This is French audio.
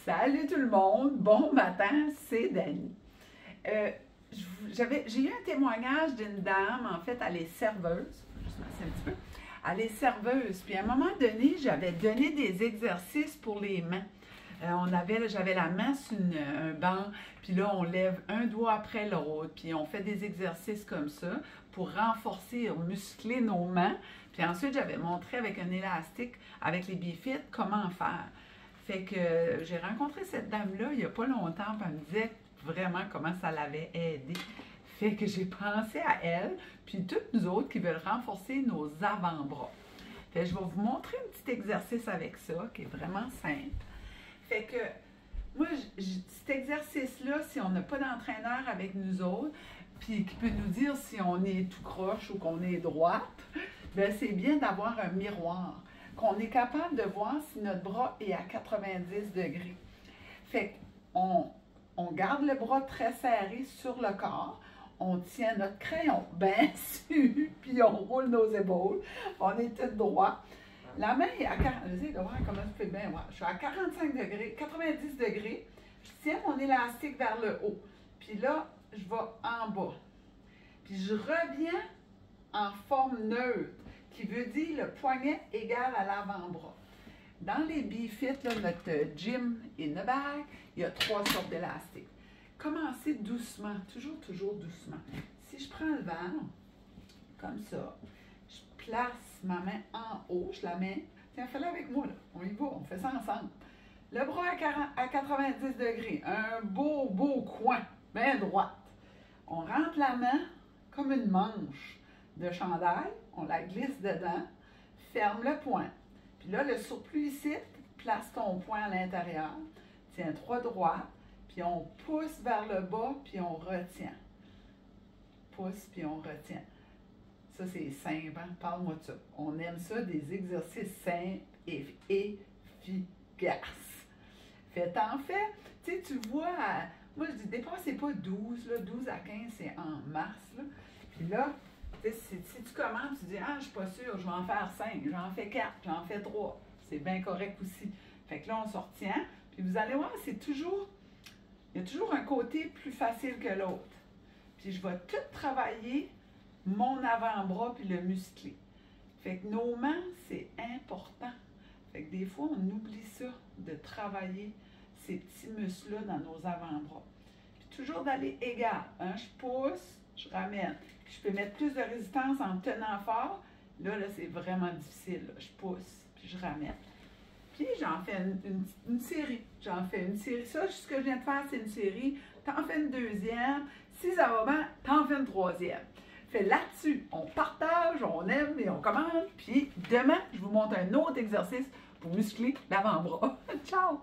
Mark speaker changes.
Speaker 1: Salut tout le monde, bon matin, c'est Dani. J'ai eu un témoignage d'une dame, en fait, elle est serveuse, juste m'asseoir un petit peu, elle est serveuse, puis à un moment donné, j'avais donné des exercices pour les mains. J'avais la main sur un banc, puis là, on lève un doigt après l'autre, puis on fait des exercices comme ça pour renforcer, muscler nos mains. Puis ensuite, j'avais montré avec un élastique, avec les Bifit, comment faire. Fait que j'ai rencontré cette dame-là il n'y a pas longtemps, puis elle me disait vraiment comment ça l'avait aidée. Fait que j'ai pensé à elle, puis toutes nous autres qui veulent renforcer nos avant-bras. Fait que je vais vous montrer un petit exercice avec ça, qui est vraiment simple. Fait que, moi, cet exercice-là, si on n'a pas d'entraîneur avec nous autres, puis qui peut nous dire si on est tout croche ou qu'on est droite, bien, c'est bien d'avoir un miroir, qu'on est capable de voir si notre bras est à 90 degrés. Fait qu'on garde le bras très serré sur le corps, on tient notre crayon bien dessus, puis on roule nos épaules, on est tout droit. La main est à 40, comment je fais bien, ouais. Je suis à 45 degrés, 90 degrés. Je tiens mon élastique vers le haut. Puis là, je vais en bas. Puis je reviens en forme neutre, qui veut dire le poignet égal à l'avant-bras. Dans les Bifit, notre gym in the bag, il y a 3 sortes d'élastiques. Commencez doucement, toujours doucement. Si je prends le verre, comme ça, je place ma main en haut, je la mets, tiens, fais-le avec moi, là. On y va, on fait ça ensemble. Le bras à 90 degrés, un beau coin, bien droite. On rentre la main comme une manche de chandail, on la glisse dedans, ferme le poing. Puis là, le surplus ici, place ton poing à l'intérieur, tiens 3 droites, puis on pousse vers le bas, puis on retient. Pousse, puis on retient. Ça, c'est simple, hein? Parle-moi de ça. On aime ça, des exercices simples et efficaces. Faites-en fait. Tu sais, tu vois, moi, je dis, dépassez pas 12, là, 12 à 15, c'est en mars, là. Puis là, si tu commences, tu dis, ah, je suis pas sûre, je vais en faire 5, j'en fais 4, j'en fais 3. C'est bien correct aussi. Fait que là, on se retient. Puis vous allez voir, il y a toujours un côté plus facile que l'autre. Puis je vais tout travailler mon avant-bras puis le muscler. Fait que nos mains, c'est important. Fait que des fois, on oublie ça, de travailler ces petits muscles-là dans nos avant-bras. Puis toujours d'aller égal. Hein? Je pousse, je ramène. Puis je peux mettre plus de résistance en tenant fort. Là c'est vraiment difficile. Là. Je pousse, puis je ramène. Puis j'en fais une série. J'en fais une série. Ça, ce que je viens de faire, c'est une série. T'en fais une deuxième. Si ça va bien, t'en fais une troisième. Fait là-dessus, on partage, on aime et on commande. Puis demain, je vous montre un autre exercice pour muscler l'avant-bras. Ciao!